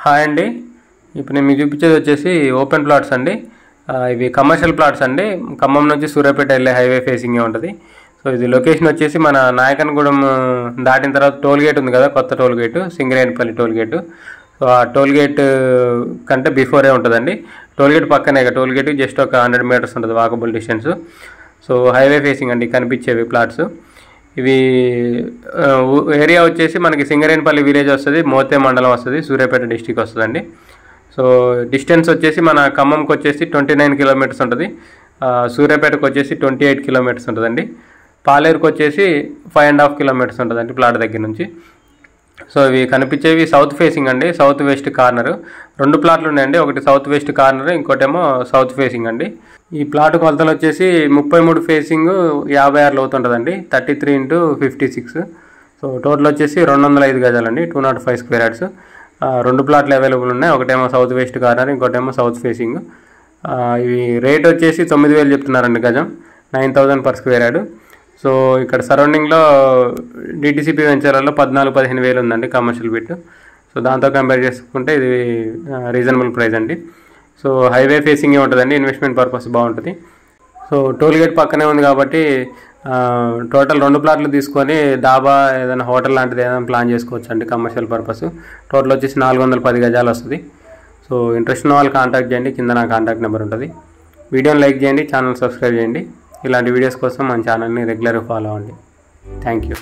Hi అండి. ఇప్పుడు నేను మీకు చూపించేది వచ్చేసి ఓపెన్ ప్లాట్స్ అండి. ఇవి కమర్షియల్ ప్లాట్స్ అండి. ఖమ్మం నుంచి సూర్యాపేట వెళ్ళే హైవే ఫేసింగే ఉంటుంది. సో ఇది లొకేషన్ వచ్చేసి మన నాయకనగూడెం దాటిన తర్వాత టోల్ గేట్ ఉంది కదా, కొత్త toll gate Singarenipalli toll gate. So ఆ టోల్ గేట్ కంటే బిఫోరే ఉంటుందండి. టోల్ గేట్ పక్కనే, టోల్ గేట్ జస్ట్ ఒక 100 మీటర్స్ ఉంటుంది walkable distance. So highway facing అండి కనిపించేవి ప్లాట్స్. ఇవి ఏరియా వచ్చేసి మనకి సింగరేణిపల్లి విలేజ్ వస్తుంది, మోతే మండలం వస్తుంది, సూర్యాపేట డిస్టిక్ వస్తుందండి. సో డిస్టెన్స్ వచ్చేసి మన ఖమ్మంకి వచ్చేసి 29 కిలోమీటర్స్ ఉంటుంది, సూర్యాపేటకు వచ్చేసి 28 కిలోమీటర్స్ ఉంటుందండి. పాలేరుకు వచ్చేసి 5.5 కిలోమీటర్స్ ఉంటుందండి ప్లాట్ దగ్గర నుంచి. సో ఇవి కనిపించేవి సౌత్ ఫేసింగ్ అండి, సౌత్ వెస్ట్ కార్నర్. 2 ప్లాట్లు ఉన్నాయండి, ఒకటి సౌత్ వెస్ట్ కార్నర్, ఇంకోటేమో సౌత్ ఫేసింగ్ అండి. ఈ ప్లాట్ కొలతలు వచ్చేసి 33 ఫేసింగ్ 56 లోతు ఉంటుందండి, 33x56. సో టోటల్ వచ్చేసి 205 గజాలండి, 205 స్క్వేర్ యార్డ్స్. 2 ప్లాట్లు అవైలబుల్ ఉన్నాయి, ఒకటేమో సౌత్ వెస్ట్ కార్నర్, ఇంకోటేమో సౌత్ ఫేసింగ్. ఇవి రేట్ వచ్చేసి 9,000 చెప్తున్నారండి గజం, 9,000 పర్ స్క్వేర్ యార్డ్. సో ఇక్కడ సరౌండింగ్లో డిటీసీపీ వెంచర్లలో 14-15,000 ఉందండి కమర్షియల్ బిట్. సో దాంతో కంపేర్ చేసుకుంటే ఇది రీజనబుల్ ప్రైస్ అండి. సో హైవే ఫేసింగే ఉంటుందండి, ఇన్వెస్ట్మెంట్ పర్పస్ బాగుంటుంది. సో టోల్ గేట్ పక్కనే ఉంది కాబట్టి టోటల్ 2 ప్లాట్లు తీసుకొని డాబా ఏదైనా హోటల్ లాంటిది ఏదైనా ప్లాన్ చేసుకోవచ్చు అండి కమర్షియల్ పర్పస్. టోటల్ వచ్చేసి 410 గజాలు వస్తుంది. సో ఇంట్రెస్ట్ ఉన్న వాళ్ళు కాంటాక్ట్ చేయండి, కింద నా కాంటాక్ట్ నెంబర్ ఉంటుంది. వీడియోని లైక్ చేయండి, ఛానల్ సబ్స్క్రైబ్ చేయండి. ఇలాంటి వీడియోస్ కోసం మన ఛానల్ని రెగ్యులర్గా ఫాలో అవ్వండి. Thank you.